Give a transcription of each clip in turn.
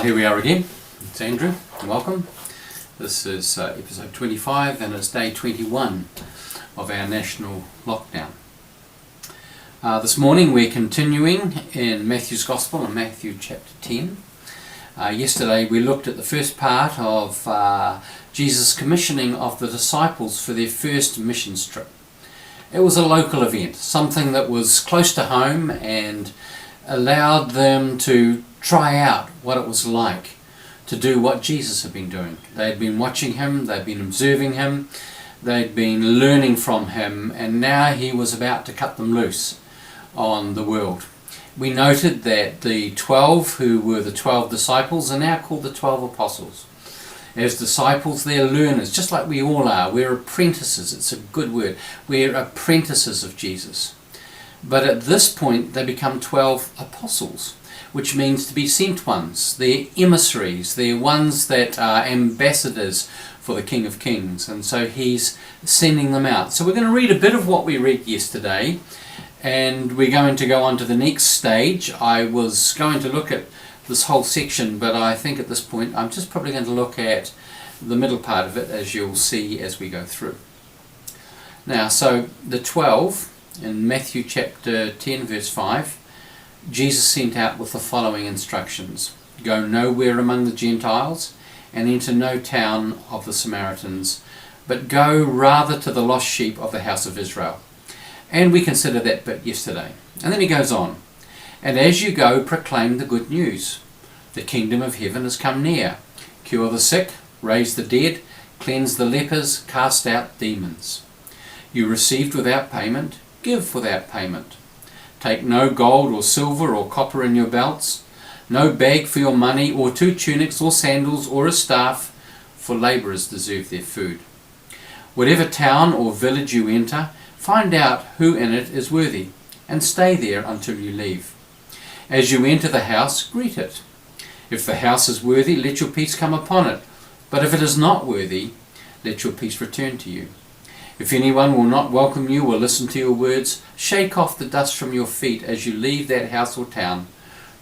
Well, here we are again. It's Andrew. Welcome. This is episode 25 and it's day 21 of our national lockdown. This morning we're continuing in Matthew's Gospel in Matthew chapter 10. Yesterday we looked at the first part of Jesus' commissioning of the disciples for their first missions trip. It was a local event, something that was close to home and allowed them to try out what it was like to do what Jesus had been doing. They'd been watching him, they'd been observing him, they'd been learning from him, and now he was about to cut them loose on the world. We noted that the 12 who were the 12 disciples are now called the 12 apostles. As disciples, they're learners, just like we all are. We're apprentices. It's a good word. We're apprentices of Jesus. But at this point, they become 12 apostles, which means to be sent ones. They're emissaries. They're ones that are ambassadors for the King of Kings. And so he's sending them out. So we're going to read a bit of what we read yesterday, and we're going to go on to the next stage. I was going to look at this whole section, but I think at this point I'm just probably going to look at the middle part of it, as you'll see as we go through. Now, so the 12 in Matthew chapter 10 verse 5, Jesus sent out with the following instructions: go nowhere among the Gentiles and enter no town of the Samaritans, but go rather to the lost sheep of the house of Israel. And we considered that bit yesterday. And then he goes on, and as you go, proclaim the good news. The kingdom of heaven has come near. Cure the sick, raise the dead, cleanse the lepers, cast out demons. You received without payment, give without payment. Take no gold or silver or copper in your belts, no bag for your money, or 2 tunics or sandals or a staff, for labourers deserve their food. Whatever town or village you enter, find out who in it is worthy, and stay there until you leave. As you enter the house, greet it. If the house is worthy, let your peace come upon it. But if it is not worthy, let your peace return to you. If anyone will not welcome you or listen to your words, shake off the dust from your feet as you leave that house or town.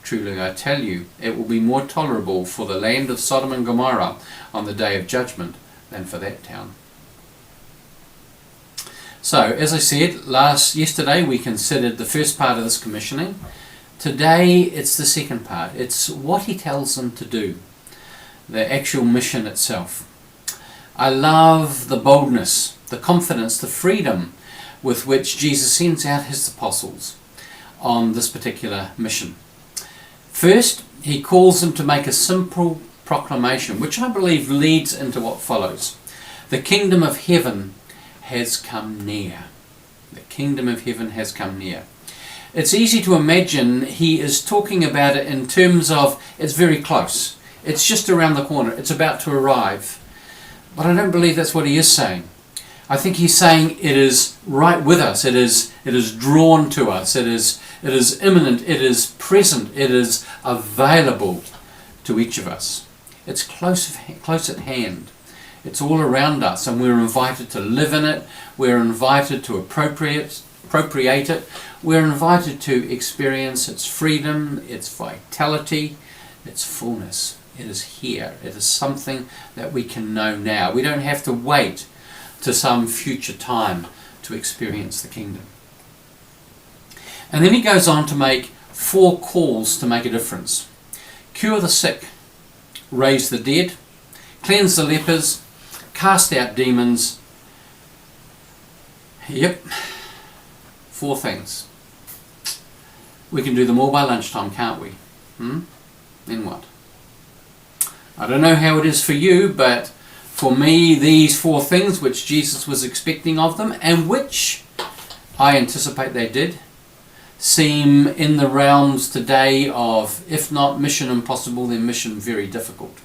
Truly I tell you, it will be more tolerable for the land of Sodom and Gomorrah on the day of judgment than for that town. So, as I said, yesterday we considered the first part of this commissioning. Today it's the second part. It's what he tells them to do, the actual mission itself. I love the boldness, the confidence, the freedom with which Jesus sends out his apostles on this particular mission. First, he calls them to make a simple proclamation, which I believe leads into what follows. The kingdom of heaven has come near. The kingdom of heaven has come near. It's easy to imagine he is talking about it in terms of it's very close. It's just around the corner. It's about to arrive. But I don't believe that's what he is saying. I think he's saying it is right with us. It is drawn to us. It is imminent. It is present. It is available to each of us. It's close at hand. It's all around us, and we're invited to live in it. We're invited to appropriate it. We're invited to experience its freedom, its vitality, its fullness. It is here. It is something that we can know now. We don't have to wait to some future time to experience the kingdom. And then he goes on to make 4 calls to make a difference. Cure the sick, raise the dead, cleanse the lepers, cast out demons. Yep, 4 things. We can do them all by lunchtime, can't we? Then what? I don't know how it is for you, but for me, these 4 things which Jesus was expecting of them, and which I anticipate they did, seem in the realms today of, if not mission impossible, then mission very difficult.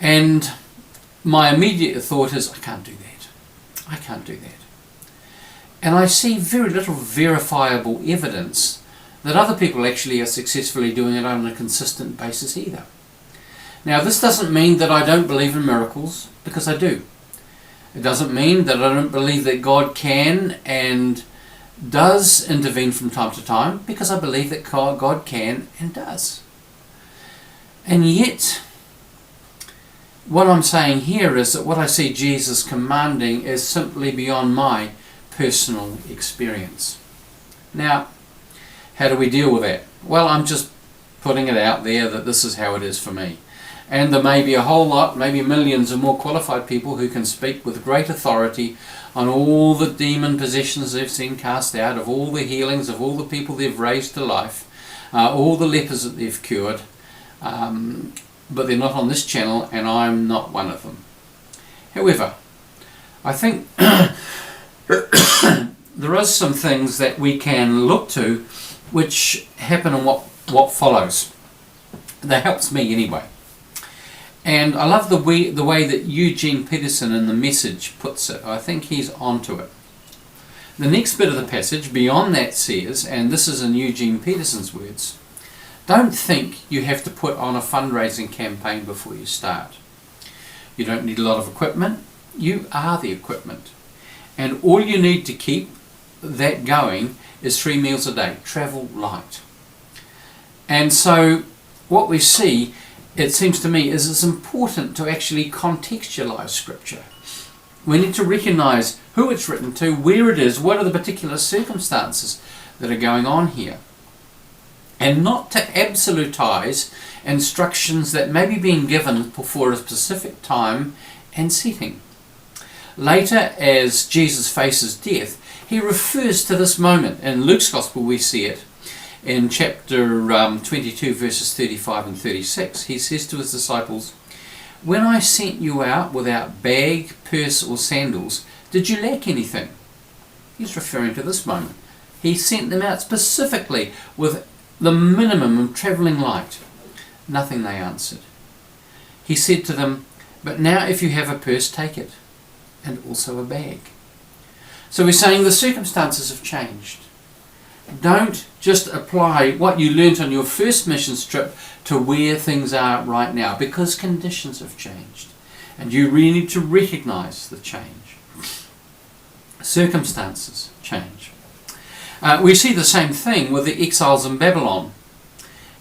And my immediate thought is, I can't do that. I can't do that. And I see very little verifiable evidence that other people actually are successfully doing it on a consistent basis either. Now, this doesn't mean that I don't believe in miracles, because I do. It doesn't mean that I don't believe that God can and does intervene from time to time, because I believe that God can and does. And yet, what I'm saying here is that what I see Jesus commanding is simply beyond my personal experience. Now, how do we deal with that? Well, I'm just putting it out there that this is how it is for me. And there may be a whole lot, maybe millions of more qualified people who can speak with great authority on all the demon possessions they've seen cast out, of all the healings, of all the people they've raised to life, all the lepers that they've cured. But they're not on this channel, and I'm not one of them. However, I think there are some things that we can look to which happen in what follows. That helps me anyway. And I love the way that Eugene Peterson in The Message puts it. I think he's onto it. The next bit of the passage beyond that says, and this is in Eugene Peterson's words, don't think you have to put on a fundraising campaign before you start. You don't need a lot of equipment. You are the equipment. And all you need to keep that going is 3 meals a day. Travel light. And so what we see, it seems to me, is it's important to actually contextualize Scripture. We need to recognize who it's written to, where it is, what are the particular circumstances that are going on here. And not to absolutize instructions that may be being given for a specific time and setting. Later, as Jesus faces death, he refers to this moment. In Luke's Gospel we see it in chapter 22 verses 35 and 36. He says to his disciples, "When I sent you out without bag, purse or sandals, did you lack anything?" He's referring to this moment. He sent them out specifically with the minimum of travelling light. Nothing, they answered. He said to them, "But now if you have a purse, take it, and also a bag." So we're saying the circumstances have changed. Don't just apply what you learnt on your first mission trip to where things are right now, because conditions have changed. And you really need to recognise the change. Circumstances change. We see the same thing with the exiles in Babylon.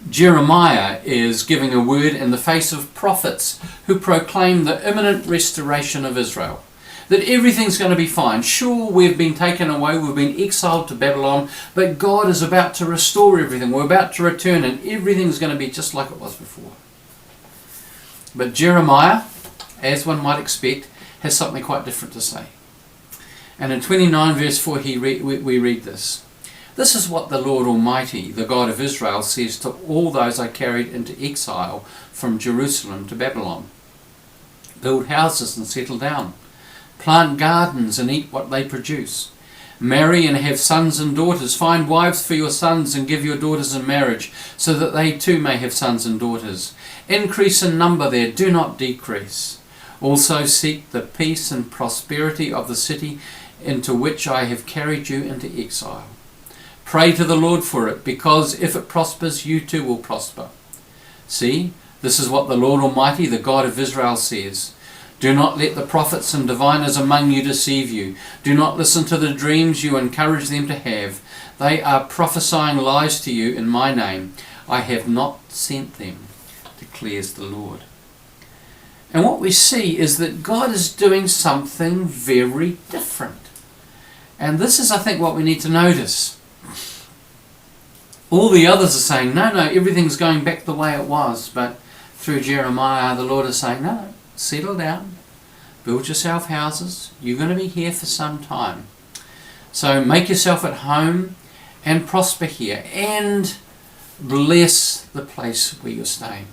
Jeremiah is giving a word in the face of prophets who proclaim the imminent restoration of Israel. That everything's going to be fine. Sure, we've been taken away, we've been exiled to Babylon, but God is about to restore everything. We're about to return and everything's going to be just like it was before. But Jeremiah, as one might expect, has something quite different to say. And in 29 verse 4 we read this. "This is what the Lord Almighty, the God of Israel, says to all those I carried into exile from Jerusalem to Babylon. Build houses and settle down. Plant gardens and eat what they produce. Marry and have sons and daughters. Find wives for your sons and give your daughters in marriage, so that they too may have sons and daughters. Increase in number there, do not decrease. Also seek the peace and prosperity of the city into which I have carried you into exile. Pray to the Lord for it, because if it prospers, you too will prosper. See, this is what the Lord Almighty, the God of Israel, says. Do not let the prophets and diviners among you deceive you. Do not listen to the dreams you encourage them to have. They are prophesying lies to you in my name. I have not sent them, declares the Lord." And what we see is that God is doing something very different. And this is, I think, what we need to notice. All the others are saying, no, everything's going back the way it was. But through Jeremiah, the Lord is saying, no, settle down. Build yourself houses. You're going to be here for some time. So make yourself at home and prosper here. And bless the place where you're staying.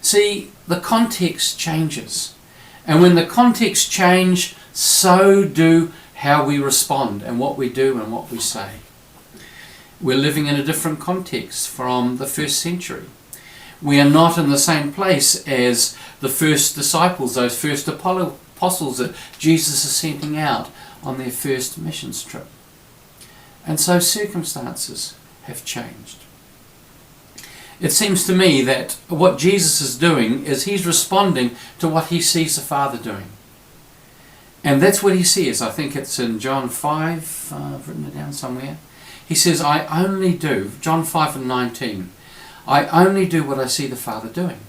See, the context changes. And when the context changes, so do how we respond and what we do and what we say. We're living in a different context from the first century. We are not in the same place as the first disciples, those first apostles that Jesus is sending out on their first missions trip. And so circumstances have changed. It seems to me that what Jesus is doing is he's responding to what he sees the Father doing. And that's what he says. I think it's in John 5, I've written it down somewhere. He says, I only do, John 5 and 19, I only do what I see the Father doing.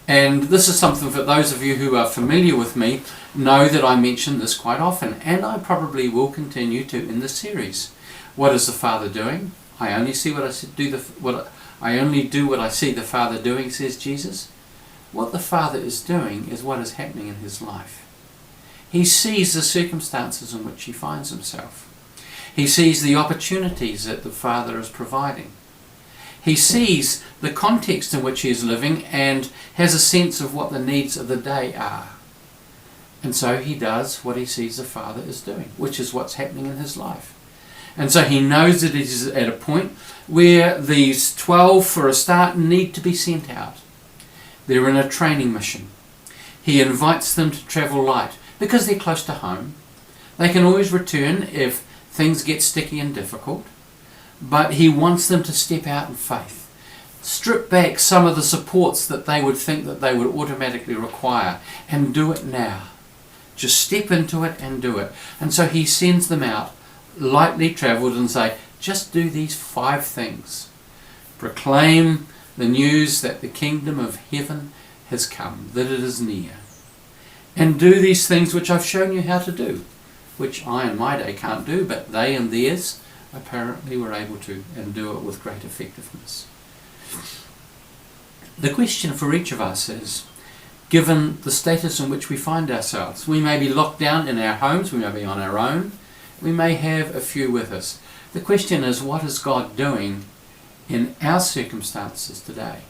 And this is something for those of you who are familiar with me know that I mention this quite often, and I probably will continue to in this series. What is the Father doing? I only see what I only do what I see the Father doing, says Jesus. What the Father is doing is what is happening in his life. He sees the circumstances in which he finds himself. He sees the opportunities that the Father is providing. He sees the context in which he is living and has a sense of what the needs of the day are. And so he does what he sees the Father is doing, which is what's happening in his life. And so he knows that he's at a point where these 12, for a start, need to be sent out. They're in a training mission. He invites them to travel light because they're close to home. They can always return if things get sticky and difficult. But he wants them to step out in faith. Strip back some of the supports that they would think that they would automatically require and do it now. Just step into it and do it. And so he sends them out, lightly travelled, and say, just do these 5 things. Proclaim the news that the kingdom of heaven has come, that it is near. And do these things which I've shown you how to do, which I in my day can't do, but they in theirs apparently were able to, and do it with great effectiveness. The question for each of us is, given the status in which we find ourselves, we may be locked down in our homes, we may be on our own, we may have a few with us. The question is, what is God doing in our circumstances today?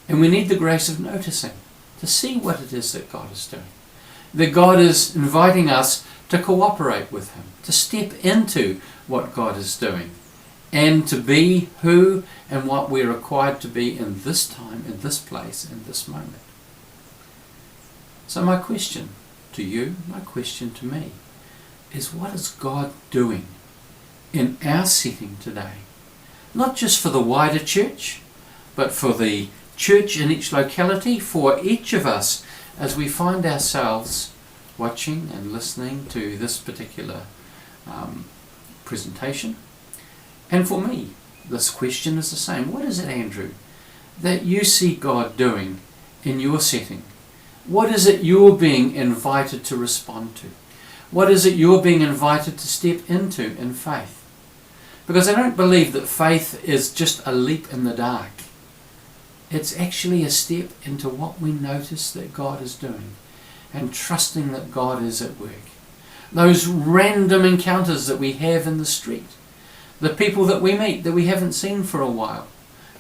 And we need the grace of noticing, to see what it is that God is doing. That God is inviting us to cooperate with him, to step into what God is doing, and to be who and what we're required to be in this time, in this place, in this moment. So my question to you, my question to me, is what is God doing in our setting today? Not just for the wider church, but for the church in each locality, for each of us as we find ourselves watching and listening to this particular presentation. And for me, this question is the same. What is it, Andrew, that you see God doing in your setting? What is it you're being invited to respond to? What is it you're being invited to step into in faith? Because I don't believe that faith is just a leap in the dark. It's actually a step into what we notice that God is doing and trusting that God is at work. Those random encounters that we have in the street, the people that we meet that we haven't seen for a while,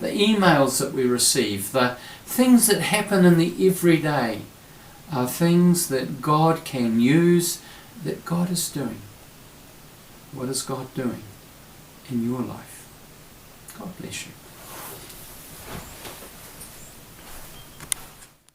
the emails that we receive, the things that happen in the everyday are things that God can use, that God is doing. What is God doing in your life? God bless you.